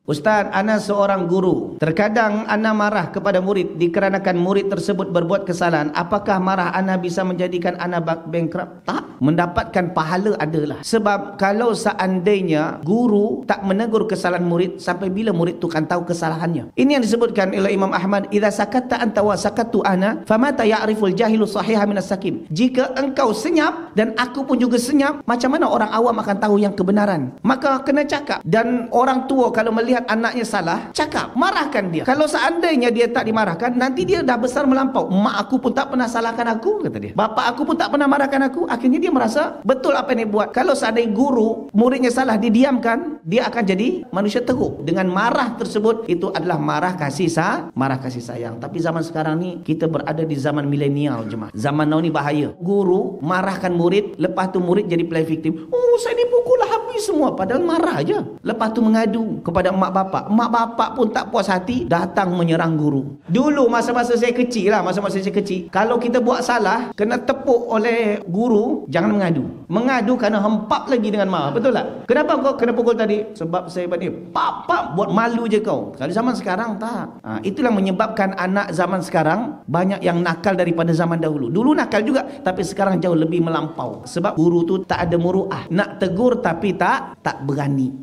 Ustaz, ana seorang guru. Terkadang ana marah kepada murid dikarenakan murid tersebut berbuat kesalahan. Apakah marah ana bisa menjadikan ana bankrupt? Tak. Mendapatkan pahala adalah. Sebab kalau seandainya guru tak menegur kesalahan murid, sampai bila murid tu kan tahu kesalahannya? Ini yang disebutkan oleh Imam Ahmad, idza sakatta anta wa sakattu ana, famata ya'riful jahilu sahiha minas sakim. Jika engkau senyap dan aku pun juga senyap, macam mana orang awam akan tahu yang kebenaran? Maka kena cakap. Dan orang tua kalau melihat anaknya salah, cakap, marahkan dia. Kalau seandainya dia tak dimarahkan, nanti dia dah besar melampau. Mak aku pun tak pernah salahkan aku, kata dia. Bapa aku pun tak pernah marahkan aku. Akhirnya dia merasa betul apa yang dia buat. Kalau seandainya guru, muridnya salah, didiamkan, dia akan jadi manusia teruk. Dengan marah tersebut, itu adalah marah kasih sayang. Tapi zaman sekarang ni, kita berada di zaman milenial, jemaah. Zaman now ni bahaya. Guru marahkan murid, lepas tu murid jadi play victim. Oh, saya dipukul habis semua. Padahal marah je. Lepas tu mengadu kepada mak bapak. Mak bapak pun tak puas hati, datang menyerang guru. Dulu masa-masa saya kecil lah, kalau kita buat salah, kena tepuk oleh guru, jangan mengadu. Mengadu kerana hempap lagi dengan marah. Betul tak? Kenapa kau kena pukul tadi? Sebab saya buat ni. Pap, buat malu je kau. Kalau zaman sekarang tak. Itulah menyebabkan anak zaman sekarang banyak yang nakal daripada zaman dahulu. Dulu nakal juga, tapi sekarang jauh lebih melampau. Sebab guru tu tak ada muruah. Nak tegur tapi tak berani.